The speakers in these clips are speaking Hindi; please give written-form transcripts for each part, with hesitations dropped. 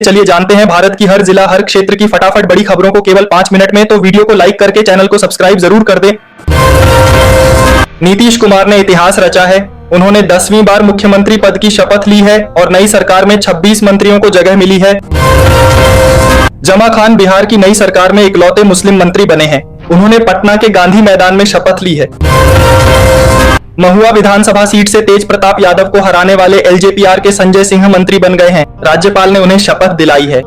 चलिए जानते हैं भारत की हर जिला हर क्षेत्र की फटाफट बड़ी खबरों को केवल 5 मिनट में। तो वीडियो को लाइक करके चैनल को सब्सक्राइब जरूर कर दें। नीतीश कुमार ने इतिहास रचा है। उन्होंने 10वीं बार मुख्यमंत्री पद की शपथ ली है और नई सरकार में 26 मंत्रियों को जगह मिली है। जमा खान बिहार की नई सरकार में इकलौते मुस्लिम मंत्री बने हैं। उन्होंने पटना के गांधी मैदान में शपथ ली है। महुआ विधानसभा सीट से तेज प्रताप यादव को हराने वाले एलजेपीआर के संजय सिंह मंत्री बन गए हैं। राज्यपाल ने उन्हें शपथ दिलाई है।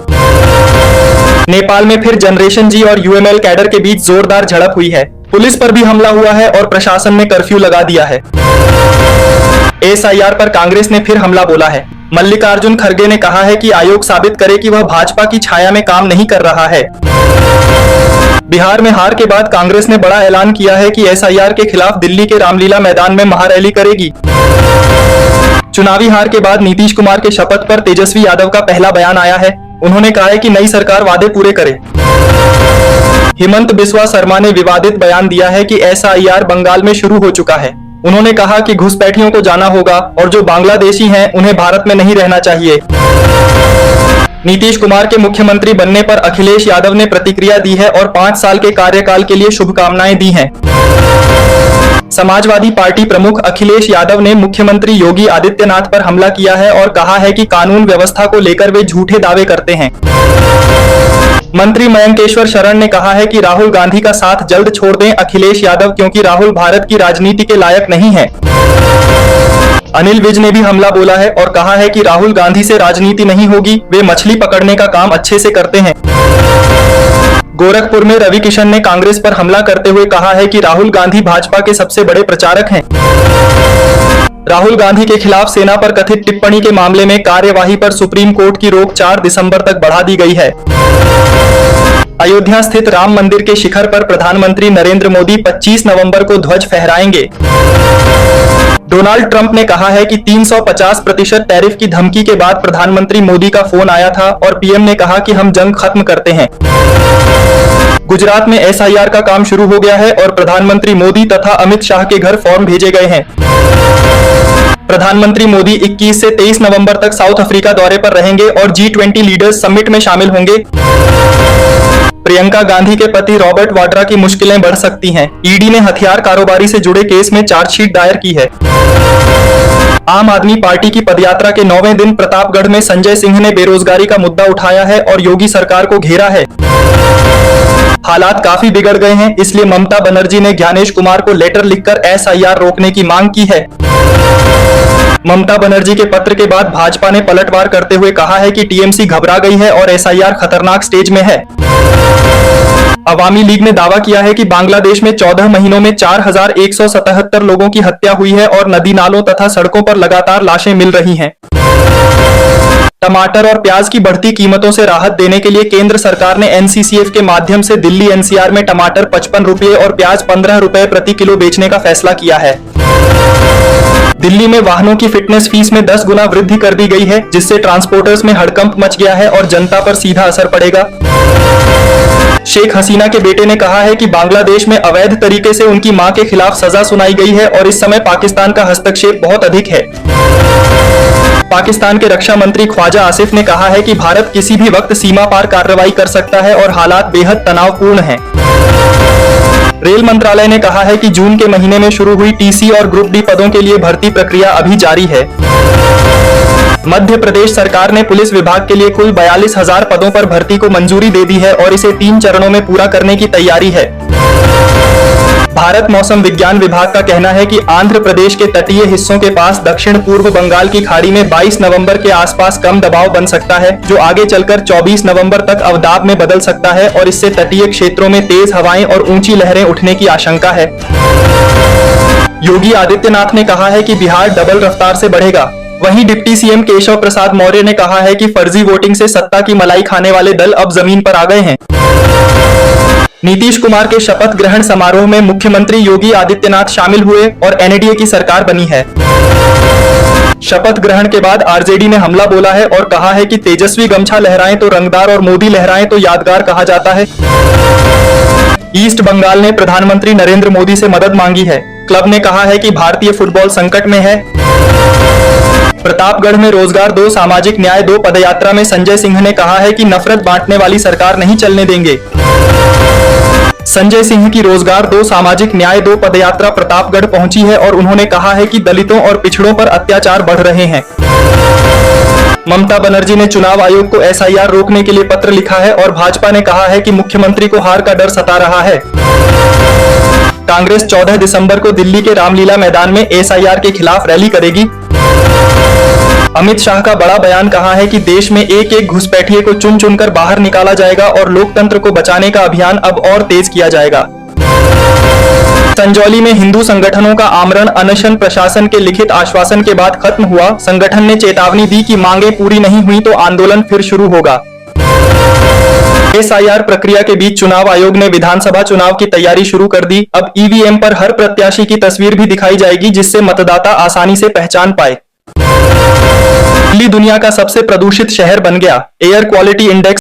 नेपाल में फिर जनरेशन जी और यूएमएल कैडर के बीच जोरदार झड़प हुई है। पुलिस पर भी हमला हुआ है और प्रशासन ने कर्फ्यू लगा दिया है। एसआईआर पर कांग्रेस ने फिर हमला बोला है। मल्लिकार्जुन खड़गे ने कहा है कि आयोग साबित करे कि वह भाजपा की छाया में काम नहीं कर रहा है। बिहार में हार के बाद कांग्रेस ने बड़ा ऐलान किया है कि एसआईआर के खिलाफ दिल्ली के रामलीला मैदान में महारैली करेगी। चुनावी हार के बाद नीतीश कुमार के शपथ पर तेजस्वी यादव का पहला बयान आया है। उन्होंने कहा है कि नई सरकार वादे पूरे करे। हिमंत बिस्वा शर्मा ने विवादित बयान दिया है कि एसआईआर बंगाल में शुरू हो चुका है। उन्होंने कहा कि घुसपैठियों को जाना होगा और जो बांग्लादेशी हैं उन्हें भारत में नहीं रहना चाहिए। नीतीश कुमार के मुख्यमंत्री बनने पर अखिलेश यादव ने प्रतिक्रिया दी है और 5 साल के कार्यकाल के लिए शुभकामनाएं दी हैं। समाजवादी पार्टी प्रमुख अखिलेश यादव ने मुख्यमंत्री योगी आदित्यनाथ पर हमला किया है और कहा है कि कानून व्यवस्था को लेकर वे झूठे दावे करते हैं। मंत्री मयंकेश्वर शरण ने कहा है कि राहुल गांधी का साथ जल्द छोड़ दें अखिलेश यादव, क्योंकि राहुल भारत की राजनीति के लायक नहीं है। अनिल विज ने भी हमला बोला है और कहा है कि राहुल गांधी से राजनीति नहीं होगी, वे मछली पकड़ने का काम अच्छे से करते हैं। गोरखपुर में रवि किशन ने कांग्रेस पर हमला करते हुए कहा है कि राहुल गांधी भाजपा के सबसे बड़े प्रचारक हैं। राहुल गांधी के खिलाफ सेना पर कथित टिप्पणी के मामले में कार्यवाही पर सुप्रीम कोर्ट की रोक 4 दिसंबर तक बढ़ा दी गई है। अयोध्या स्थित राम मंदिर के शिखर पर प्रधानमंत्री नरेंद्र मोदी 25 नवंबर को ध्वज फहराएंगे। डोनाल्ड ट्रंप ने कहा है कि 350% टैरिफ की धमकी के बाद प्रधानमंत्री मोदी का फोन आया था और पीएम ने कहा कि हम जंग खत्म करते हैं। गुजरात में एसआईआर का काम शुरू हो गया है और प्रधानमंत्री मोदी तथा अमित शाह के घर फॉर्म भेजे गए हैं। प्रधानमंत्री मोदी 21 से 23 नवंबर तक साउथ अफ्रीका दौरे पर रहेंगे और G20 लीडर्स समिट में शामिल होंगे। प्रियंका गांधी के पति रॉबर्ट वाड्रा की मुश्किलें बढ़ सकती हैं। ईडी ने हथियार कारोबारी से जुड़े केस में चार्जशीट दायर की है। आम आदमी पार्टी की पदयात्रा के 9वें दिन प्रतापगढ़ में संजय सिंह ने बेरोजगारी का मुद्दा उठाया है और योगी सरकार को घेरा है। हालात काफी बिगड़ गए हैं, इसलिए ममता बनर्जी ने ज्ञानेश कुमार को लेटर लिखकर एसआईआर रोकने की मांग की है। ममता बनर्जी के पत्र के बाद भाजपा ने पलटवार करते हुए कहा है कि टीएमसी घबरा गई है और एसआईआर खतरनाक स्टेज में है। अवामी लीग ने दावा किया है कि बांग्लादेश में 14 महीनों में 4177 लोगों की हत्या हुई है और नदी नालों तथा सड़कों पर लगातार लाशें मिल रही हैं। टमाटर और प्याज की बढ़ती कीमतों से राहत देने के लिए केंद्र सरकार ने एनसीसीएफ के माध्यम से दिल्ली एनसीआर में टमाटर 55 रुपये और प्याज 15 रुपये प्रति किलो बेचने का फैसला किया है। दिल्ली में वाहनों की फिटनेस फीस में 10 गुना वृद्धि कर दी गई है, जिससे ट्रांसपोर्टर्स में हड़कंप मच गया है और जनता पर सीधा असर पड़ेगा। शेख हसीना के बेटे ने कहा है कि बांग्लादेश में अवैध तरीके से उनकी मां के खिलाफ सजा सुनाई गई है और इस समय पाकिस्तान का हस्तक्षेप बहुत अधिक है। पाकिस्तान के रक्षा मंत्री ख्वाजा आसिफ ने कहा है कि भारत किसी भी वक्त सीमा पार कार्रवाई कर सकता है और हालात बेहद तनावपूर्ण हैं। रेल मंत्रालय ने कहा है कि जून के महीने में शुरू हुई टीसी और ग्रुप डी पदों के लिए भर्ती प्रक्रिया अभी जारी है। मध्य प्रदेश सरकार ने पुलिस विभाग के लिए कुल 42,000 पदों पर भर्ती को मंजूरी दे दी है और इसे 3 चरणों में पूरा करने की तैयारी है। भारत मौसम विज्ञान विभाग का कहना है कि आंध्र प्रदेश के तटीय हिस्सों के पास दक्षिण पूर्व बंगाल की खाड़ी में 22 नवंबर के आसपास कम दबाव बन सकता है, जो आगे चलकर 24 नवंबर तक अवदाब में बदल सकता है और इससे तटीय क्षेत्रों में तेज हवाएं और ऊंची लहरें उठने की आशंका है। योगी आदित्यनाथ ने कहा है कि बिहार डबल रफ्तार से बढ़ेगा। वहीं डिप्टी सीएम केशव प्रसाद मौर्य ने कहा है कि फर्जी वोटिंग से सत्ता की मलाई खाने वाले दल अब जमीन पर आ गए हैं। नीतीश कुमार के शपथ ग्रहण समारोह में मुख्यमंत्री योगी आदित्यनाथ शामिल हुए और एनडीए की सरकार बनी है। शपथ ग्रहण के बाद आरजेडी ने हमला बोला है और कहा है कि तेजस्वी गमछा लहराएं तो रंगदार और मोदी लहराएं तो यादगार कहा जाता है। ईस्ट बंगाल ने प्रधानमंत्री नरेंद्र मोदी से मदद मांगी है। क्लब ने कहा है कि भारतीय फुटबॉल संकट में है। प्रतापगढ़ में रोजगार दो, सामाजिक न्याय दो पदयात्रा में संजय सिंह ने कहा है कि नफरत बांटने वाली सरकार नहीं चलने देंगे। संजय सिंह की रोजगार दो, सामाजिक न्याय दो पदयात्रा प्रतापगढ़ पहुंची है और उन्होंने कहा है कि दलितों और पिछड़ों पर अत्याचार बढ़ रहे हैं। ममता बनर्जी ने चुनाव आयोग को एसआईआर रोकने के लिए पत्र लिखा है और भाजपा ने कहा है कि मुख्यमंत्री को हार का डर सता रहा है। कांग्रेस 14 दिसंबर को दिल्ली के रामलीला मैदान में एसआईआर के खिलाफ रैली करेगी। अमित शाह का बड़ा बयान, कहा है कि देश में एक एक घुसपैठिए को चुन चुनकर बाहर निकाला जाएगा और लोकतंत्र को बचाने का अभियान अब और तेज किया जाएगा। संजौली में हिंदू संगठनों का आमरण अनशन प्रशासन के लिखित आश्वासन के बाद खत्म हुआ। संगठन ने चेतावनी दी कि मांगें पूरी नहीं हुई तो आंदोलन फिर शुरू होगा। एसआईआर प्रक्रिया के बीच चुनाव आयोग ने विधानसभा चुनाव की तैयारी शुरू कर दी। अब ईवीएम पर हर प्रत्याशी की तस्वीर भी दिखाई जाएगी, जिससे मतदाता आसानी से पहचान पाए। दिल्ली दुनिया का सबसे प्रदूषित शहर बन गया। Air quality index